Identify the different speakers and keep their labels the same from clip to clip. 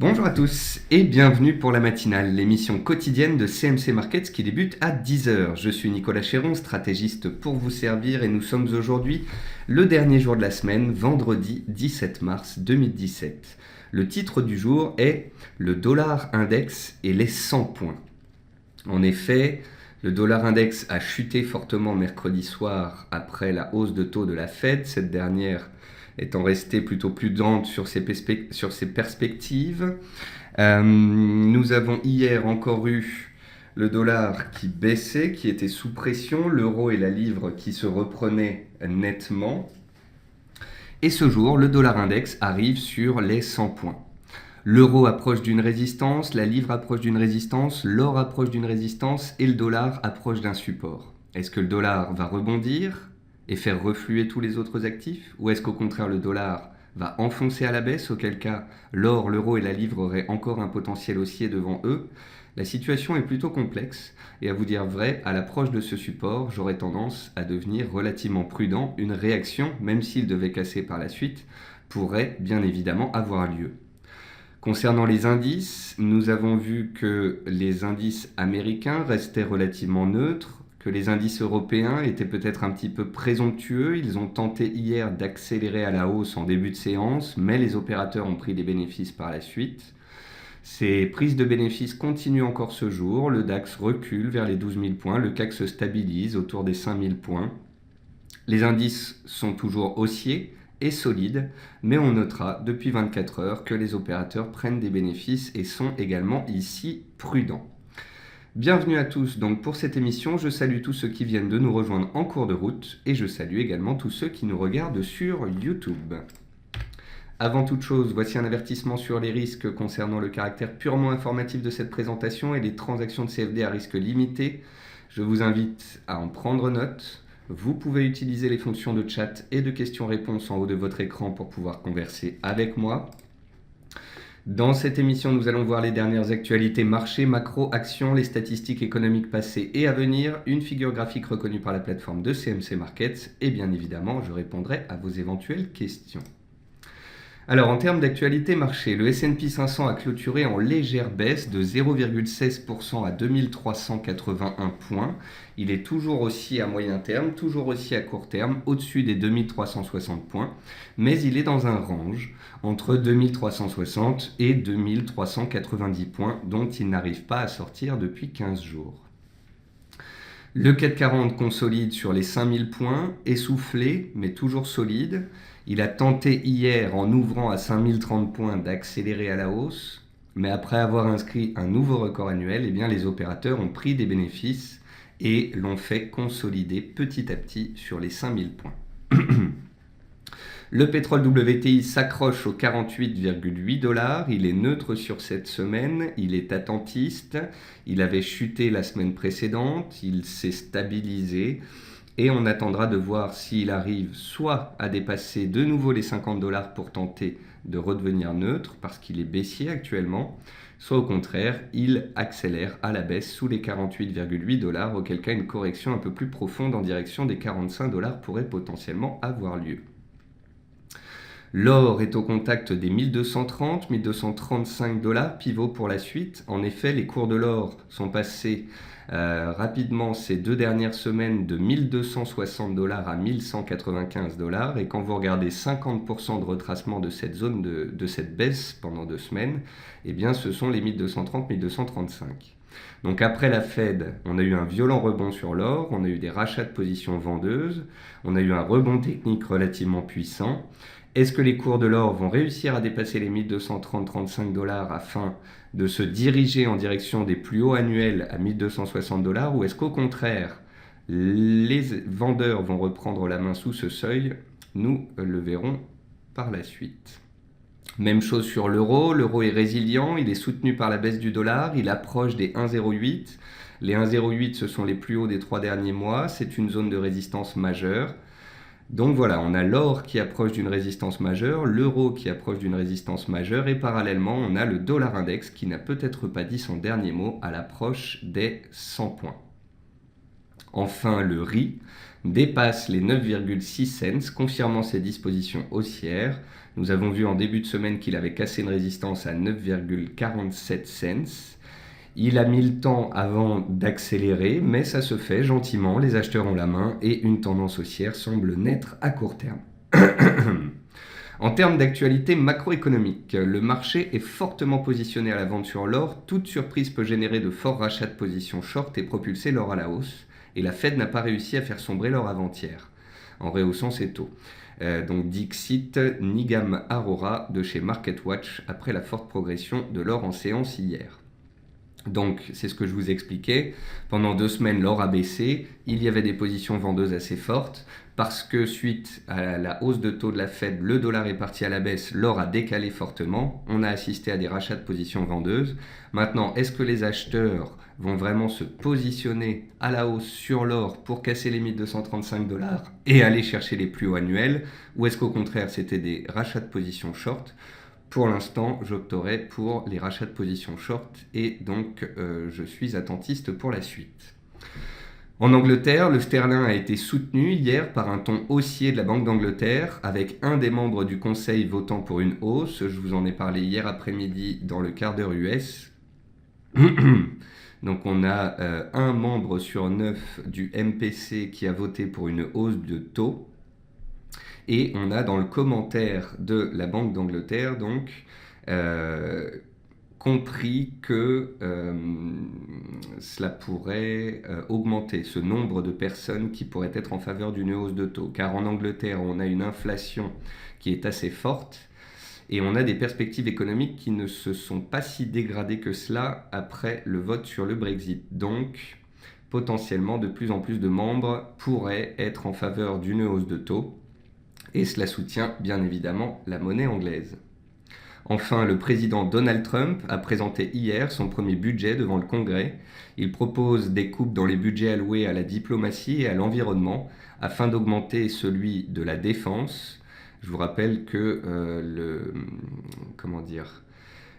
Speaker 1: Bonjour à tous et bienvenue pour la matinale, l'émission quotidienne de CMC Markets qui débute à 10h. Je suis Nicolas Chéron, stratégiste pour vous servir et nous sommes aujourd'hui le dernier jour de la semaine, vendredi 17 mars 2017. Le titre du jour est le dollar index et les 100 points. En effet, le dollar index a chuté fortement mercredi soir après la hausse de taux de la Fed, cette dernière étant restée plutôt prudente sur ses perspectives. Nous avons hier encore eu le dollar qui baissait, qui était sous pression, l'euro et la livre qui se reprenaient nettement. Et ce jour, le dollar index arrive sur les 100 points. L'euro approche d'une résistance, la livre approche d'une résistance, l'or approche d'une résistance et le dollar approche d'un support. Est-ce que le dollar va rebondir et faire refluer tous les autres actifs? Ou est-ce qu'au contraire le dollar va enfoncer à la baisse, auquel cas l'or, l'euro et la livre auraient encore un potentiel haussier devant eux? La situation est plutôt complexe et à vous dire vrai, à l'approche de ce support, j'aurais tendance à devenir relativement prudent. Une réaction, même s'il devait casser par la suite, pourrait bien évidemment avoir lieu. Concernant les indices, nous avons vu que les indices américains restaient relativement neutres, que les indices européens étaient peut-être un petit peu présomptueux. Ils ont tenté hier d'accélérer à la hausse en début de séance, mais les opérateurs ont pris des bénéfices par la suite. Ces prises de bénéfices continuent encore ce jour. Le DAX recule vers les 12 000 points, le CAC se stabilise autour des 5 000 points. Les indices sont toujours haussiers et solides, mais on notera depuis 24 heures que les opérateurs prennent des bénéfices et sont également ici prudents. Bienvenue à tous donc pour cette émission, je salue tous ceux qui viennent de nous rejoindre en cours de route et je salue également tous ceux qui nous regardent sur YouTube. Avant toute chose, voici un avertissement sur les risques concernant le caractère purement informatif de cette présentation et les transactions de CFD à risque limité. Je vous invite à en prendre note. Vous pouvez utiliser les fonctions de chat et de questions-réponses en haut de votre écran pour pouvoir converser avec moi. Dans cette émission, nous allons voir les dernières actualités marché, macro, actions, les statistiques économiques passées et à venir, une figure graphique reconnue par la plateforme de CMC Markets et bien évidemment, je répondrai à vos éventuelles questions. Alors, en termes d'actualité marché, le S&P 500 a clôturé en légère baisse de 0,16% à 2381 points. Il est toujours aussi à moyen terme, toujours aussi à court terme, au-dessus des 2360 points, mais il est dans un range entre 2360 et 2390 points, dont il n'arrive pas à sortir depuis 15 jours. Le CAC 40 consolide sur les 5000 points, essoufflé mais toujours solide. Il a tenté hier, en ouvrant à 5030 points, d'accélérer à la hausse, mais après avoir inscrit un nouveau record annuel, eh bien, les opérateurs ont pris des bénéfices et l'ont fait consolider petit à petit sur les 5000 points. Le pétrole WTI s'accroche aux 48,8 $. Il est neutre sur cette semaine, il est attentiste, il avait chuté la semaine précédente, il s'est stabilisé et on attendra de voir s'il arrive soit à dépasser de nouveau les 50 $ pour tenter de redevenir neutre parce qu'il est baissier actuellement, soit au contraire, il accélère à la baisse sous les 48,8 $, auquel cas une correction un peu plus profonde en direction des 45 $ pourrait potentiellement avoir lieu. L'or est au contact des 1230, 1235 $, pivot pour la suite. En effet, les cours de l'or sont passés rapidement ces 2 dernières semaines de 1260 $ à 1195 $. Et quand vous regardez 50% de retracement de cette zone de cette baisse pendant 2 semaines, eh bien ce sont les 1230, 1235. Donc après la Fed, on a eu un violent rebond sur l'or, on a eu des rachats de positions vendeuses, on a eu un rebond technique relativement puissant. Est-ce que les cours de l'or vont réussir à dépasser les 1230-35 $ afin de se diriger en direction des plus hauts annuels à 1260 $ ou est-ce qu'au contraire, les vendeurs vont reprendre la main sous ce seuil? Nous le verrons par la suite. Même chose sur l'euro, l'euro est résilient, il est soutenu par la baisse du dollar, il approche des 1,08. Les 1,08 ce sont les plus hauts des 3 derniers mois, c'est une zone de résistance majeure. Donc voilà, on a l'or qui approche d'une résistance majeure, l'euro qui approche d'une résistance majeure et parallèlement on a le dollar index qui n'a peut-être pas dit son dernier mot à l'approche des 100 points. Enfin le riz, dépasse les 9,6 cents, confirmant ses dispositions haussières. Nous avons vu en début de semaine qu'il avait cassé une résistance à 9,47 cents. Il a mis le temps avant d'accélérer, mais ça se fait gentiment, les acheteurs ont la main et une tendance haussière semble naître à court terme. En termes d'actualité macroéconomique, le marché est fortement positionné à la vente sur l'or. Toute surprise peut générer de forts rachats de positions short et propulser l'or à la hausse. Et la Fed n'a pas réussi à faire sombrer l'or avant-hier, en rehaussant ses taux. Donc Dixit Nigam Arora de chez MarketWatch après la forte progression de l'or en séance hier. Donc, c'est ce que je vous expliquais. Pendant 2 semaines, l'or a baissé. Il y avait des positions vendeuses assez fortes parce que suite à la hausse de taux de la Fed, le dollar est parti à la baisse, l'or a décalé fortement. On a assisté à des rachats de positions vendeuses. Maintenant, est-ce que les acheteurs vont vraiment se positionner à la hausse sur l'or pour casser les 1235 $ et aller chercher les plus hauts annuels? Ou est-ce qu'au contraire, c'était des rachats de positions short? Pour l'instant, j'opterai pour les rachats de positions short et donc je suis attentiste pour la suite. En Angleterre, le sterling a été soutenu hier par un ton haussier de la Banque d'Angleterre avec un des membres du conseil votant pour une hausse. Je vous en ai parlé hier après-midi dans le quart d'heure US. Donc on a un membre sur 9 du MPC qui a voté pour une hausse de taux. Et on a dans le commentaire de la Banque d'Angleterre donc compris que cela pourrait augmenter ce nombre de personnes qui pourraient être en faveur d'une hausse de taux. Car en Angleterre, on a une inflation qui est assez forte et on a des perspectives économiques qui ne se sont pas si dégradées que cela après le vote sur le Brexit. Donc, potentiellement, de plus en plus de membres pourraient être en faveur d'une hausse de taux. Et cela soutient bien évidemment la monnaie anglaise. Enfin, le président Donald Trump a présenté hier son premier budget devant le Congrès. Il propose des coupes dans les budgets alloués à la diplomatie et à l'environnement afin d'augmenter celui de la défense. Je vous rappelle que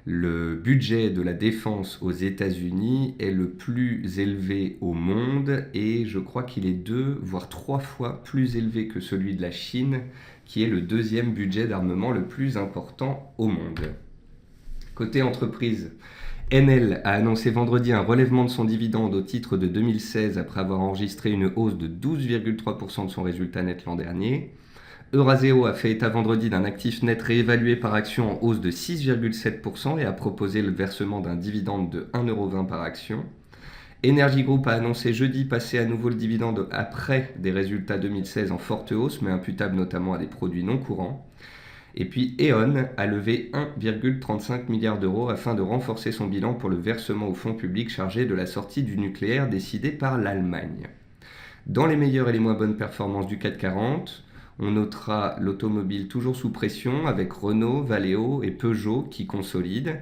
Speaker 1: le budget de la défense aux États-Unis est le plus élevé au monde et je crois qu'il est 2 voire 3 fois plus élevé que celui de la Chine, qui est le deuxième budget d'armement le plus important au monde. Côté entreprise, Enel a annoncé vendredi un relèvement de son dividende au titre de 2016 après avoir enregistré une hausse de 12,3% de son résultat net l'an dernier. Eurazeo a fait état vendredi d'un actif net réévalué par action en hausse de 6,7% et a proposé le versement d'un dividende de 1,20 € par action. Energy Group a annoncé jeudi passer à nouveau le dividende après des résultats 2016 en forte hausse, mais imputable notamment à des produits non courants. Et puis E.ON a levé 1,35 milliard d'euros afin de renforcer son bilan pour le versement au fonds public chargé de la sortie du nucléaire décidé par l'Allemagne. Dans les meilleures et les moins bonnes performances du CAC 40, on notera l'automobile toujours sous pression avec Renault, Valeo et Peugeot qui consolident.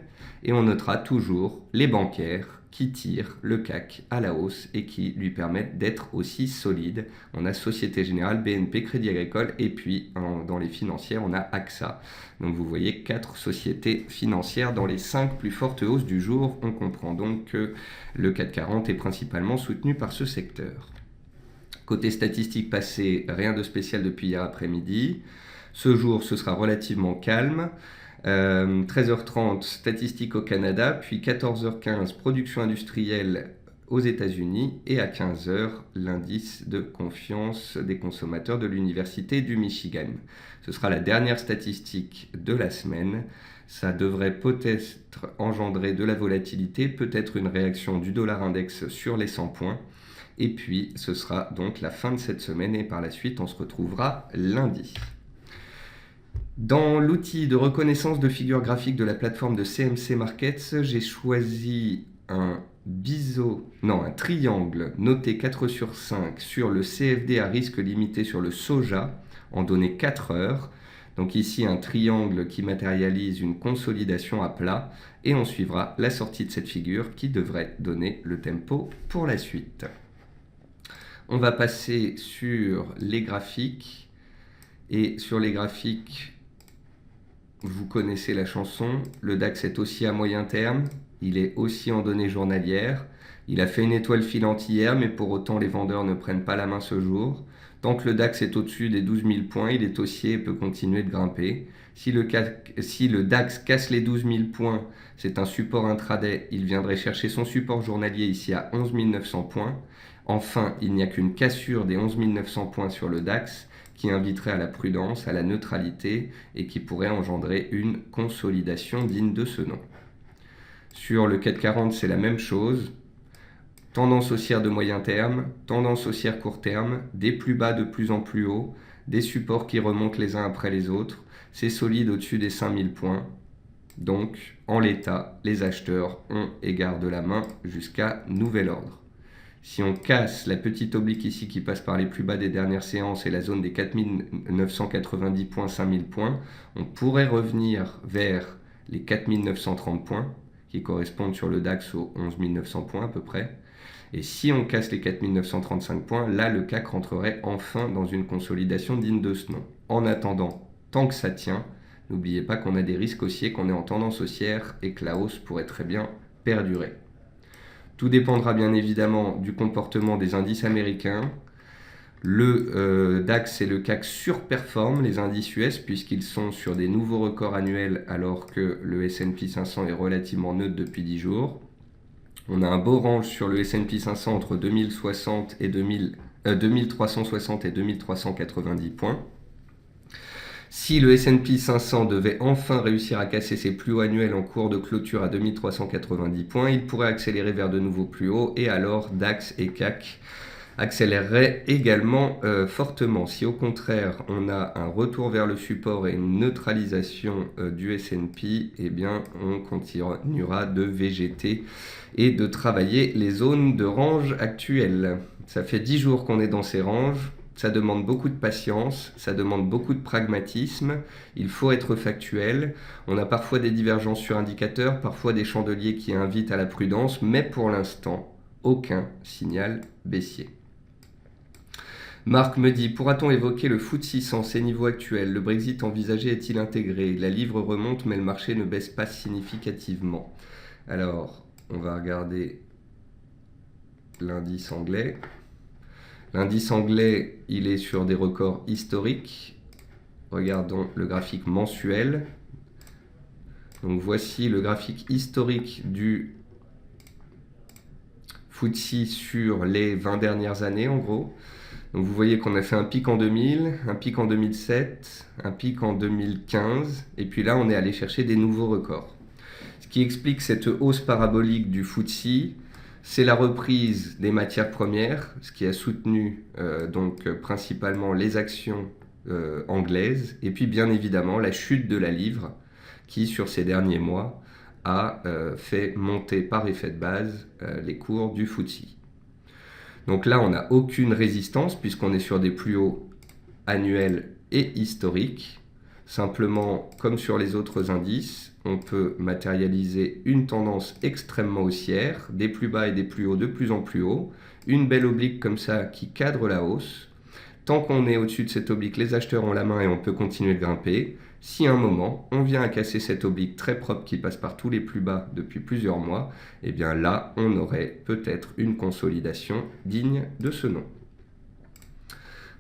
Speaker 1: Et on notera toujours les bancaires qui tirent le CAC à la hausse et qui lui permettent d'être aussi solides. On a Société Générale, BNP, Crédit Agricole et puis dans les financières, on a AXA. Donc vous voyez 4 sociétés financières dans les 5 plus fortes hausses du jour. On comprend donc que le CAC 40 est principalement soutenu par ce secteur. Côté statistiques passées, rien de spécial depuis hier après-midi. Ce jour, ce sera relativement calme. 13h30, statistiques au Canada, puis 14h15, production industrielle aux États-Unis, et à 15h, l'indice de confiance des consommateurs de l'Université du Michigan. Ce sera la dernière statistique de la semaine. Ça devrait peut-être engendrer de la volatilité, peut-être une réaction du dollar index sur les 100 points. Et puis, ce sera donc la fin de cette semaine et par la suite, on se retrouvera lundi. Dans l'outil de reconnaissance de figures graphiques de la plateforme de CMC Markets, j'ai choisi un triangle noté 4 sur 5 sur le CFD à risque limité sur le soja en données 4 heures. Donc ici, un triangle qui matérialise une consolidation à plat et on suivra la sortie de cette figure qui devrait donner le tempo pour la suite. On va passer sur les graphiques. Et sur les graphiques, vous connaissez la chanson. Le DAX est aussi à moyen terme. Il est aussi en données journalières. Il a fait une étoile filante hier, mais pour autant, les vendeurs ne prennent pas la main ce jour. Tant que le DAX est au-dessus des 12 000 points, il est haussier et peut continuer de grimper. Si le DAX casse les 12 000 points, c'est un support intraday, il viendrait chercher son support journalier ici à 11 900 points. Enfin, il n'y a qu'une cassure des 11 900 points sur le DAX qui inviterait à la prudence, à la neutralité et qui pourrait engendrer une consolidation digne de ce nom. Sur le CAC 40, c'est la même chose. Tendance haussière de moyen terme, tendance haussière court terme, des plus bas de plus en plus haut, des supports qui remontent les uns après les autres. C'est solide au-dessus des 5000 points. Donc, en l'état, les acheteurs ont et gardent la main jusqu'à nouvel ordre. Si on casse la petite oblique ici qui passe par les plus bas des dernières séances et la zone des 4990 points, 5000 points, on pourrait revenir vers les 4930 points qui correspondent sur le DAX aux 11 900 points à peu près. Et si on casse les 4935 points, là le CAC rentrerait enfin dans une consolidation digne de ce nom. En attendant, tant que ça tient, n'oubliez pas qu'on a des risques haussiers, qu'on est en tendance haussière et que la hausse pourrait très bien perdurer. Tout dépendra bien évidemment du comportement des indices américains. Le DAX et le CAC surperforment les indices US puisqu'ils sont sur des nouveaux records annuels alors que le S&P 500 est relativement neutre depuis 10 jours. On a un beau range sur le S&P 500 entre 2360 et 2390 points. Si le S&P 500 devait enfin réussir à casser ses plus hauts annuels en cours de clôture à 2390 points, il pourrait accélérer vers de nouveaux plus hauts et alors DAX et CAC accéléreraient également fortement. Si au contraire on a un retour vers le support et une neutralisation du S&P, eh bien on continuera de végéter et de travailler les zones de range actuelles. Ça fait 10 jours qu'on est dans ces ranges. Ça demande beaucoup de patience, ça demande beaucoup de pragmatisme, il faut être factuel. On a parfois des divergences sur indicateurs, parfois des chandeliers qui invitent à la prudence, mais pour l'instant, aucun signal baissier. Marc me dit, pourra-t-on évoquer le FTSE 100, ses niveaux actuels? Le Brexit envisagé est-il intégré? La livre remonte, mais le marché ne baisse pas significativement. Alors, on va regarder l'indice anglais. L'indice anglais, il est sur des records historiques. Regardons le graphique mensuel. Donc voici le graphique historique du FTSE sur les 20 dernières années en gros. Donc vous voyez qu'on a fait un pic en 2000, un pic en 2007, un pic en 2015, et puis là on est allé chercher des nouveaux records. Ce qui explique cette hausse parabolique du FTSE, c'est la reprise des matières premières, ce qui a soutenu principalement les actions anglaises, et puis bien évidemment la chute de la livre, qui sur ces derniers mois a fait monter par effet de base les cours du FTSE. Donc là, on n'a aucune résistance puisqu'on est sur des plus hauts annuels et historiques. Simplement, comme sur les autres indices, on peut matérialiser une tendance extrêmement haussière, des plus bas et des plus hauts de plus en plus haut, une belle oblique comme ça qui cadre la hausse. Tant qu'on est au-dessus de cette oblique, les acheteurs ont la main et on peut continuer de grimper. Si à un moment, on vient à casser cette oblique très propre qui passe par tous les plus bas depuis plusieurs mois, eh bien là, on aurait peut-être une consolidation digne de ce nom.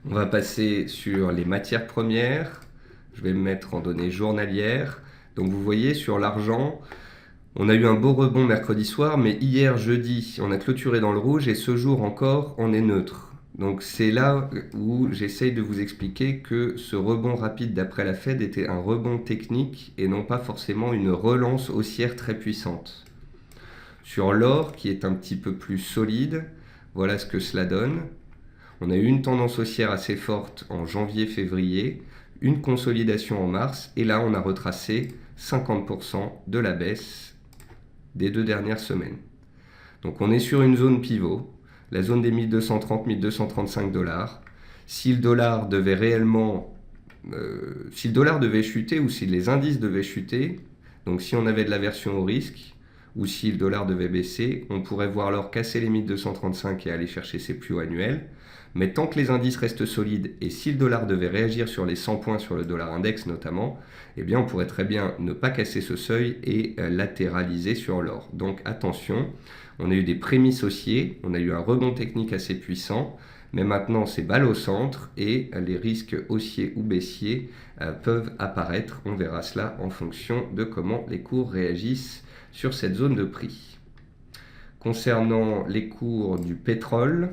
Speaker 1: On va passer sur les matières premières. Je vais me mettre en données journalières. Donc vous voyez, sur l'argent, on a eu un beau rebond mercredi soir, mais hier, jeudi, on a clôturé dans le rouge et ce jour encore, on est neutre. Donc c'est là où j'essaye de vous expliquer que ce rebond rapide d'après la Fed était un rebond technique et non pas forcément une relance haussière très puissante. Sur l'or, qui est un petit peu plus solide, voilà ce que cela donne. On a eu une tendance haussière assez forte en janvier-février, une consolidation en mars, et là on a retracé 50% de la baisse des 2 dernières semaines. Donc on est sur une zone pivot, la zone des 1230-1235 dollars. Si le dollar devait réellement, si le dollar devait chuter ou si les indices devaient chuter, donc si on avait de l'aversion au risque, ou si le dollar devait baisser, on pourrait voir l'or casser les 1235 et aller chercher ses plus hauts annuels. Mais tant que les indices restent solides et si le dollar devait réagir sur les 100 points sur le dollar index notamment, eh bien on pourrait très bien ne pas casser ce seuil et latéraliser sur l'or. Donc attention, on a eu des prémices haussiers, on a eu un rebond technique assez puissant, Mais maintenant, c'est balle au centre et les risques haussiers ou baissiers peuvent apparaître. On verra cela en fonction de comment les cours réagissent sur cette zone de prix. Concernant les cours du pétrole,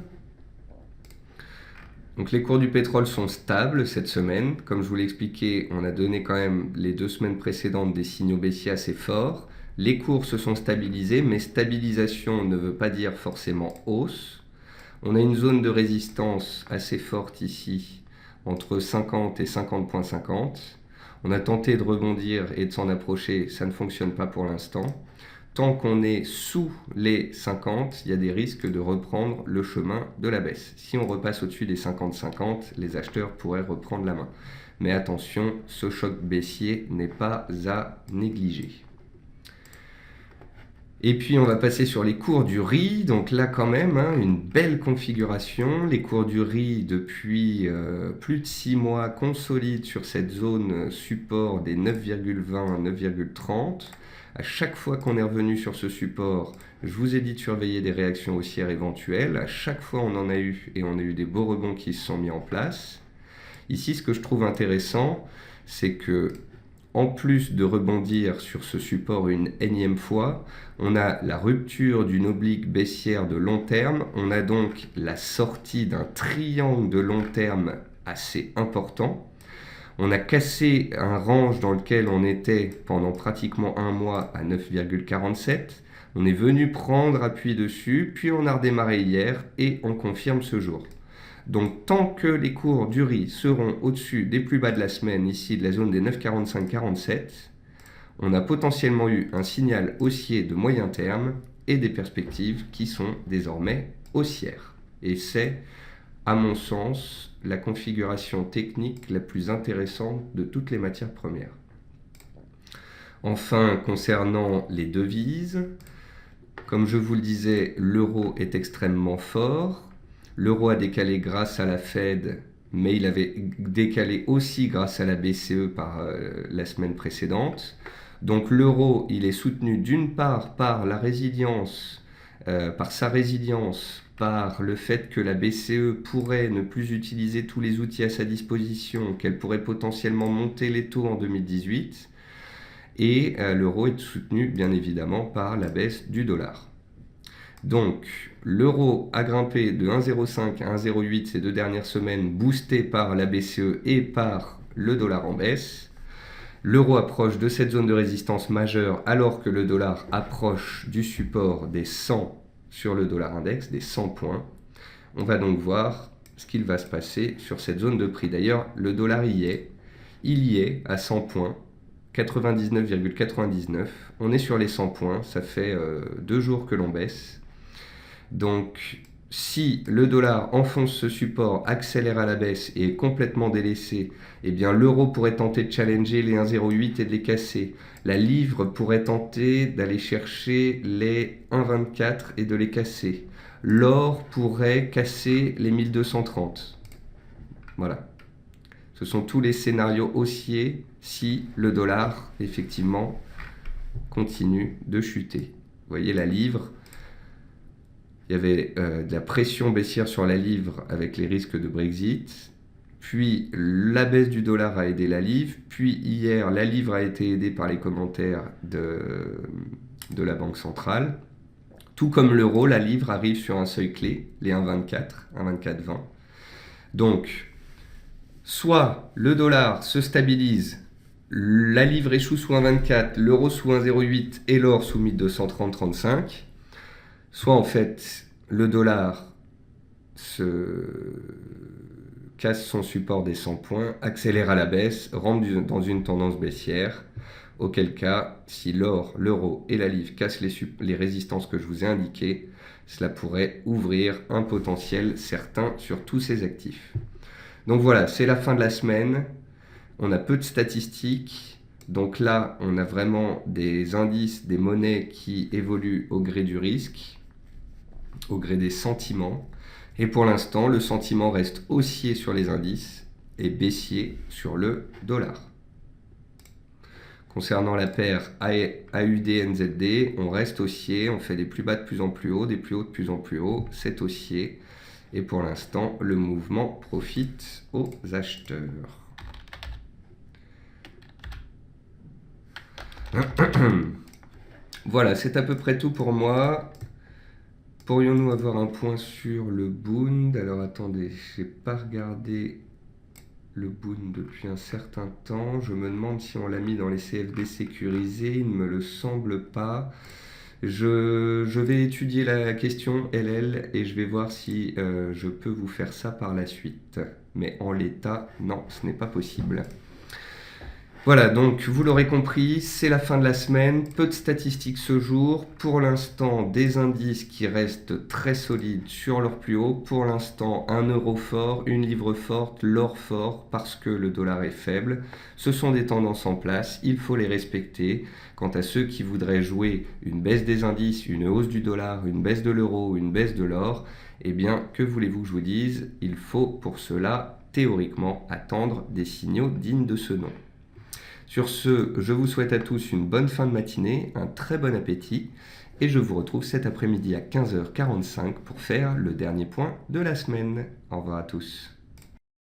Speaker 1: donc les cours du pétrole sont stables cette semaine. Comme je vous l'ai expliqué, on a donné quand même les 2 semaines précédentes des signaux baissiers assez forts. Les cours se sont stabilisés, mais stabilisation ne veut pas dire forcément hausse. On a une zone de résistance assez forte ici, entre 50 et 50,50. On a tenté de rebondir et de s'en approcher, ça ne fonctionne pas pour l'instant. Tant qu'on est sous les 50, il y a des risques de reprendre le chemin de la baisse. Si on repasse au-dessus des 50-50, les acheteurs pourraient reprendre la main. Mais attention, ce choc baissier n'est pas à négliger. Et puis on va passer sur les cours du riz, donc là quand même une belle configuration. Les cours du riz depuis plus de 6 mois consolident sur cette zone support des 9,20 à 9,30. À chaque fois qu'on est revenu sur ce support, je vous ai dit de surveiller des réactions haussières éventuelles. À chaque fois on en a eu et on a eu des beaux rebonds qui se sont mis en place. Ici ce que je trouve intéressant, c'est que en plus de rebondir sur ce support une énième fois, on a la rupture d'une oblique baissière de long terme, on a donc la sortie d'un triangle de long terme assez important. On a cassé un range dans lequel on était pendant pratiquement un mois à 9,47. On est venu prendre appui dessus, puis on a redémarré hier et on confirme ce jour. Donc tant que les cours du riz seront au-dessus des plus bas de la semaine, ici de la zone des 9,45-47, on a potentiellement eu un signal haussier de moyen terme et des perspectives qui sont désormais haussières. Et c'est, à mon sens, la configuration technique la plus intéressante de toutes les matières premières. Enfin, concernant les devises, comme je vous le disais, l'euro est extrêmement fort. L'euro a décalé grâce à la Fed, mais il avait décalé aussi grâce à la BCE par la semaine précédente. Donc l'euro, il est soutenu d'une part par la résilience, par sa résilience, par le fait que la BCE pourrait ne plus utiliser tous les outils à sa disposition, qu'elle pourrait potentiellement monter les taux en 2018. Et l'euro est soutenu bien évidemment par la baisse du dollar. Donc l'euro a grimpé de 1,05 à 1,08 ces 2 dernières semaines, boosté par la BCE et par le dollar en baisse. L'euro approche de cette zone de résistance majeure alors que le dollar approche du support des 100 sur le dollar index, des 100 points. On va donc voir ce qu'il va se passer sur cette zone de prix. D'ailleurs, le dollar il y est à 100 points, 99,99. On est sur les 100 points, ça fait 2 jours que l'on baisse. Donc si le dollar enfonce ce support, accélère à la baisse et est complètement délaissé, eh bien l'euro pourrait tenter de challenger les 1,08 et de les casser. La livre pourrait tenter d'aller chercher les 1,24 et de les casser. L'or pourrait casser les 1230. Voilà. Ce sont tous les scénarios haussiers si le dollar, effectivement, continue de chuter. Vous voyez la livre. Il y avait de la pression baissière sur la livre avec les risques de Brexit. Puis la baisse du dollar a aidé la livre. Puis hier, la livre a été aidée par les commentaires de la Banque centrale. Tout comme l'euro, la livre arrive sur un seuil clé, les 1,24, 1,24,20. Donc, soit le dollar se stabilise, la livre échoue sous 1,24, l'euro sous 1,08 et l'or sous 1230,35. Soit en fait, le dollar casse son support des 100 points, accélère à la baisse, rentre dans une tendance baissière, auquel cas, si l'or, l'euro et la livre cassent les résistances que je vous ai indiquées, cela pourrait ouvrir un potentiel certain sur tous ces actifs. Donc voilà, c'est la fin de la semaine, on a peu de statistiques, donc là, on a vraiment des indices, des monnaies qui évoluent au gré du risque, au gré des sentiments. Et pour l'instant, le sentiment reste haussier sur les indices et baissier sur le dollar. Concernant la paire AUD-NZD, on reste haussier, on fait des plus bas de plus en plus haut, des plus hauts de plus en plus haut, c'est haussier. Et pour l'instant, le mouvement profite aux acheteurs. Voilà, c'est à peu près tout pour moi. Pourrions-nous avoir un point sur le Bund? Alors attendez, je n'ai pas regardé le Bund depuis un certain temps. Je me demande si on l'a mis dans les CFD sécurisés. Il ne me le semble pas. Je vais étudier la question LL et je vais voir si je peux vous faire ça par la suite. Mais en l'état, non, ce n'est pas possible. Voilà, donc vous l'aurez compris, c'est la fin de la semaine, peu de statistiques ce jour. Pour l'instant, des indices qui restent très solides sur leur plus haut. Pour l'instant, un euro fort, une livre forte, l'or fort parce que le dollar est faible. Ce sont des tendances en place, il faut les respecter. Quant à ceux qui voudraient jouer une baisse des indices, une hausse du dollar, une baisse de l'euro, une baisse de l'or, eh bien, que voulez-vous que je vous dise? Il faut pour cela, théoriquement, attendre des signaux dignes de ce nom. Sur ce, je vous souhaite à tous une bonne fin de matinée, un très bon appétit, et je vous retrouve cet après-midi à 15h45 pour faire le dernier point de la semaine. Au revoir à tous.